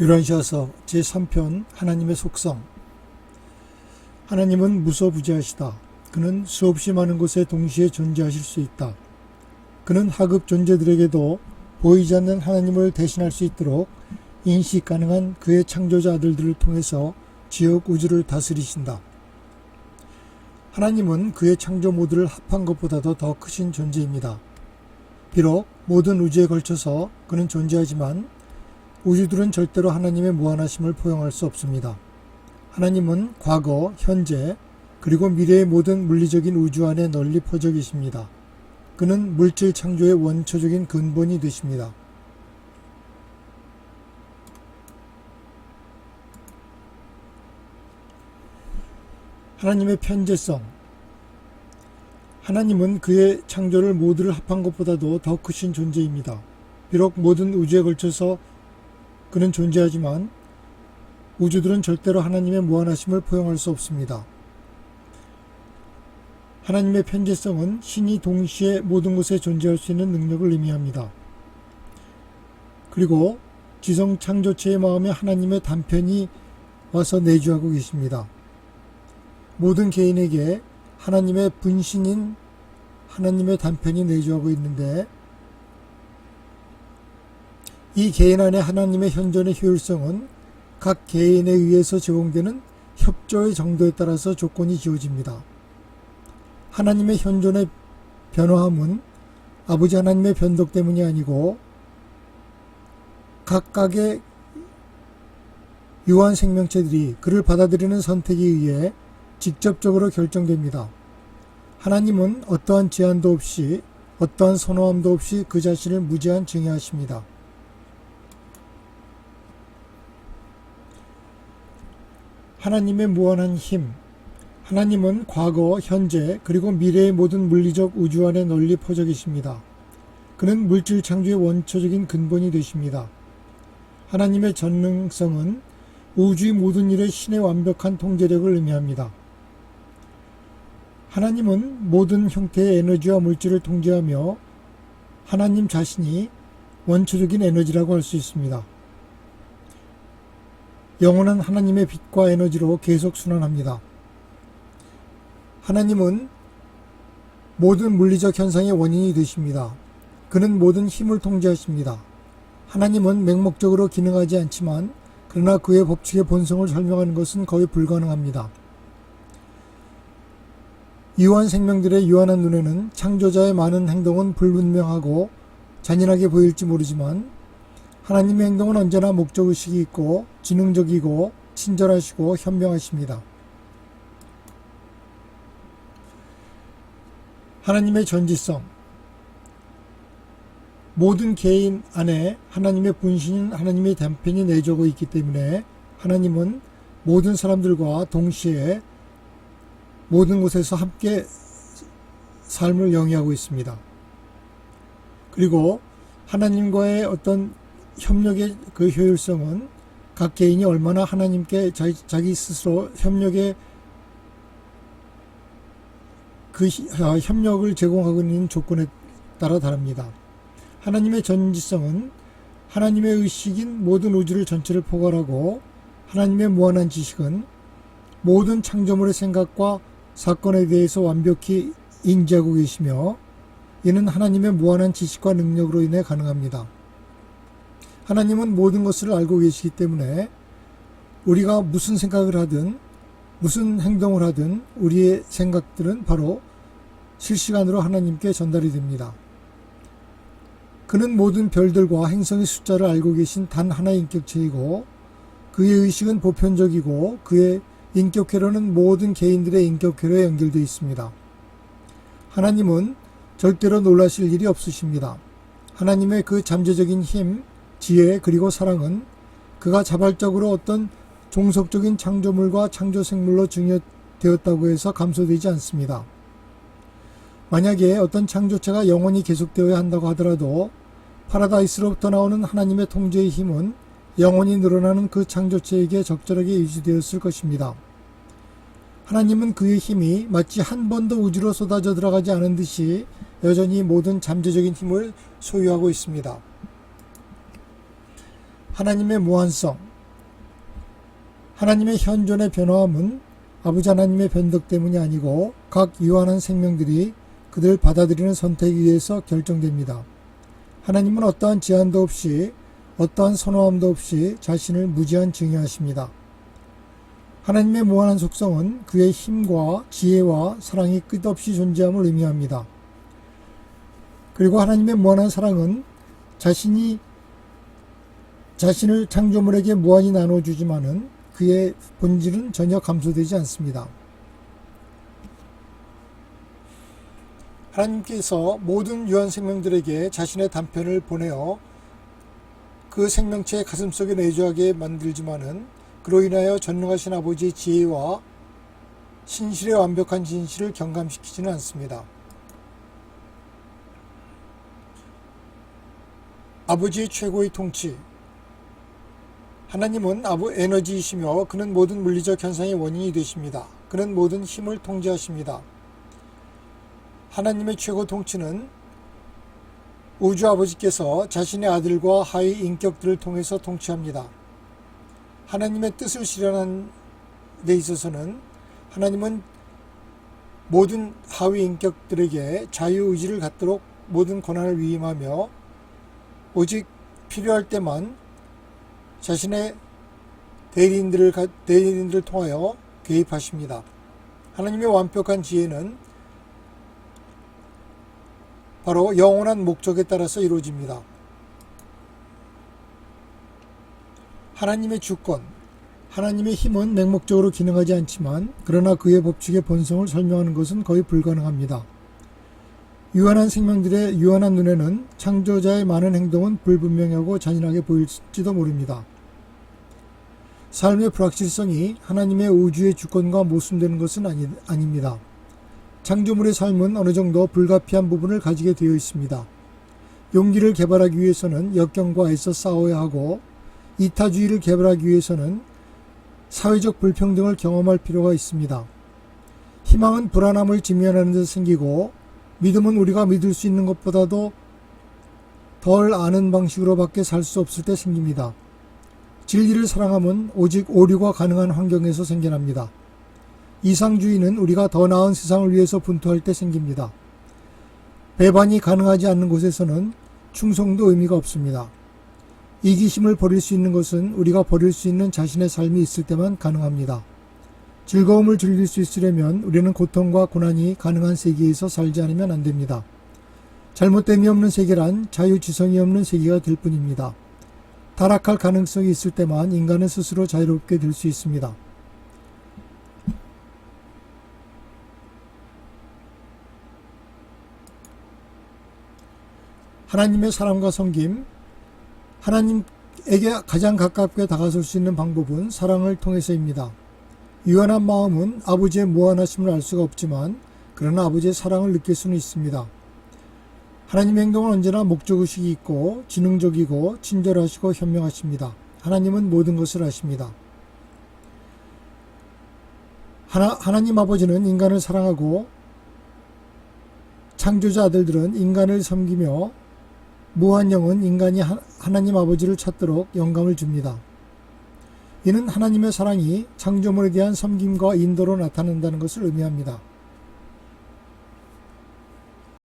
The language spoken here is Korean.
요란시아서 제3편 하나님의 속성. 하나님은 무소부재하시다. 그는 수없이 많은 곳에 동시에 존재하실 수 있다. 그는 하급 존재들에게도 보이지 않는 하나님을 대신할 수 있도록 인식 가능한 그의 창조자 아들들을 통해서 지역 우주를 다스리신다. 하나님은 그의 창조 모두를 합한 것보다도 더 크신 존재입니다. 비록 모든 우주에 걸쳐서 그는 존재하지만 우주들은 절대로 하나님의 무한하심을 포용할 수 없습니다. 하나님은 과거, 현재, 그리고 미래의 모든 물리적인 우주 안에 널리 퍼져 계십니다. 그는 물질 창조의 원초적인 근본이 되십니다. 하나님의 편재성. 하나님은 그의 창조를 모두를 합한 것보다도 더 크신 존재입니다. 비록 모든 우주에 걸쳐서 그는 존재하지만 우주들은 절대로 하나님의 무한하심을 포용할 수 없습니다. 하나님의 편재성은 신이 동시에 모든 곳에 존재할 수 있는 능력을 의미합니다. 그리고 지성 창조체의 마음에 하나님의 단편이 와서 내주하고 계십니다. 모든 개인에게 하나님의 분신인 하나님의 단편이 내주하고 있는데, 이 개인 안에 하나님의 현존의 효율성은 각 개인에 의해서 제공되는 협조의 정도에 따라서 조건이 지어집니다. 하나님의 현존의 변화함은 아버지 하나님의 변덕 때문이 아니고 각각의 유한 생명체들이 그를 받아들이는 선택에 의해 직접적으로 결정됩니다. 하나님은 어떠한 제한도 없이, 어떠한 선호함도 없이 그 자신을 무제한 증여하십니다. 하나님의 무한한 힘. 하나님은 과거, 현재, 그리고 미래의 모든 물리적 우주 안에 널리 퍼져 계십니다. 그는 물질 창조의 원초적인 근본이 되십니다. 하나님의 전능성은 우주의 모든 일에 신의 완벽한 통제력을 의미합니다. 하나님은 모든 형태의 에너지와 물질을 통제하며 하나님 자신이 원초적인 에너지라고 할 수 있습니다. 영원한 하나님의 빛과 에너지로 계속 순환합니다. 하나님은 모든 물리적 현상의 원인이 되십니다. 그는 모든 힘을 통제하십니다. 하나님은 맹목적으로 기능하지 않지만 그러나 그의 법칙의 본성을 설명하는 것은 거의 불가능합니다. 유한 생명들의 유한한 눈에는 창조자의 많은 행동은 불분명하고 잔인하게 보일지 모르지만 하나님의 행동은 언제나 목적의식이 있고 지능적이고 친절하시고 현명하십니다. 하나님의 전지성. 모든 개인 안에 하나님의 분신인 하나님의 단편이 내주하고 있기 때문에 하나님은 모든 사람들과 동시에 모든 곳에서 함께 삶을 영위하고 있습니다. 그리고 하나님과의 어떤 협력의 그 효율성은 각 개인이 얼마나 하나님께 자기 스스로 협력의 그 협력을 제공하고 있는 조건에 따라 다릅니다. 하나님의 전지성은 하나님의 의식인 모든 우주를 전체를 포괄하고, 하나님의 무한한 지식은 모든 창조물의 생각과 사건에 대해서 완벽히 인지하고 계시며, 이는 하나님의 무한한 지식과 능력으로 인해 가능합니다. 하나님은 모든 것을 알고 계시기 때문에 우리가 무슨 생각을 하든 무슨 행동을 하든 우리의 생각들은 바로 실시간으로 하나님께 전달이 됩니다. 그는 모든 별들과 행성의 숫자를 알고 계신 단 하나의 인격체이고, 그의 의식은 보편적이고 그의 인격회로는 모든 개인들의 인격회로에 연결되어 있습니다. 하나님은 절대로 놀라실 일이 없으십니다. 하나님의 그 잠재적인 힘, 지혜, 그리고 사랑은 그가 자발적으로 어떤 종속적인 창조물과 창조생물로 증여되었다고 해서 감소되지 않습니다. 만약에 어떤 창조체가 영원히 계속되어야 한다고 하더라도 파라다이스로부터 나오는 하나님의 통제의 힘은 영원히 늘어나는 그 창조체에게 적절하게 유지되었을 것입니다. 하나님은 그의 힘이 마치 한 번도 우주로 쏟아져 들어가지 않은 듯이 여전히 모든 잠재적인 힘을 소유하고 있습니다. 하나님의 무한성. 하나님의 현존의 변화함은 아버지 하나님의 변덕 때문이 아니고 각 유한한 생명들이 그들을 받아들이는 선택에 의해서 결정됩니다. 하나님은 어떠한 제한도 없이 어떠한 선호함도 없이 자신을 무제한 증여하십니다. 하나님의 무한한 속성은 그의 힘과 지혜와 사랑이 끝없이 존재함을 의미합니다. 그리고 하나님의 무한한 사랑은 자신을 창조물에게 무한히 나눠주지만은 그의 본질은 전혀 감소되지 않습니다. 하나님께서 모든 유한 생명들에게 자신의 단편을 보내어 그 생명체의 가슴속에 내주하게 만들지만은 그로 인하여 전능하신 아버지의 지혜와 신실의 완벽한 진실을 경감시키지는 않습니다. 아버지의 최고의 통치. 하나님은 에너지이시며 그는 모든 물리적 현상의 원인이 되십니다. 그는 모든 힘을 통제하십니다. 하나님의 최고 통치는 우주 아버지께서 자신의 아들과 하위 인격들을 통해서 통치합니다. 하나님의 뜻을 실현하는 데 있어서는 하나님은 모든 하위 인격들에게 자유의지를 갖도록 모든 권한을 위임하며 오직 필요할 때만 자신의 대리인들을 통하여 개입하십니다. 하나님의 완벽한 지혜는 바로 영원한 목적에 따라서 이루어집니다. 하나님의 주권. 하나님의 힘은 맹목적으로 기능하지 않지만 그러나 그의 법칙의 본성을 설명하는 것은 거의 불가능합니다. 유한한 생명들의 유한한 눈에는 창조자의 많은 행동은 불분명하고 잔인하게 보일지도 모릅니다. 삶의 불확실성이 하나님의 우주의 주권과 모순되는 것은 아닙니다. 창조물의 삶은 어느 정도 불가피한 부분을 가지게 되어 있습니다. 용기를 개발하기 위해서는 역경과 애써 싸워야 하고 이타주의를 개발하기 위해서는 사회적 불평등을 경험할 필요가 있습니다. 희망은 불안함을 직면하는 데 생기고 믿음은 우리가 믿을 수 있는 것보다도 덜 아는 방식으로밖에 살 수 없을 때 생깁니다. 진리를 사랑함은 오직 오류가 가능한 환경에서 생겨납니다. 이상주의는 우리가 더 나은 세상을 위해서 분투할 때 생깁니다. 배반이 가능하지 않는 곳에서는 충성도 의미가 없습니다. 이기심을 버릴 수 있는 것은 우리가 버릴 수 있는 자신의 삶이 있을 때만 가능합니다. 즐거움을 즐길 수 있으려면 우리는 고통과 고난이 가능한 세계에서 살지 않으면 안 됩니다. 잘못됨이 없는 세계란 자유지성이 없는 세계가 될 뿐입니다. 타락할 가능성이 있을 때만 인간은 스스로 자유롭게 될 수 있습니다. 하나님의 사랑과 섬김. 하나님에게 가장 가깝게 다가설 수 있는 방법은 사랑을 통해서입니다. 유한한 마음은 아버지의 무한하심을 알 수가 없지만 그러나 아버지의 사랑을 느낄 수는 있습니다. 하나님의 행동은 언제나 목적의식이 있고 지능적이고 친절하시고 현명하십니다. 하나님은 모든 것을 아십니다. 하나님 아버지는 인간을 사랑하고 창조자 아들들은 인간을 섬기며 무한영은 인간이 하나님 아버지를 찾도록 영감을 줍니다. 이는 하나님의 사랑이 창조물에 대한 섬김과 인도로 나타난다는 것을 의미합니다.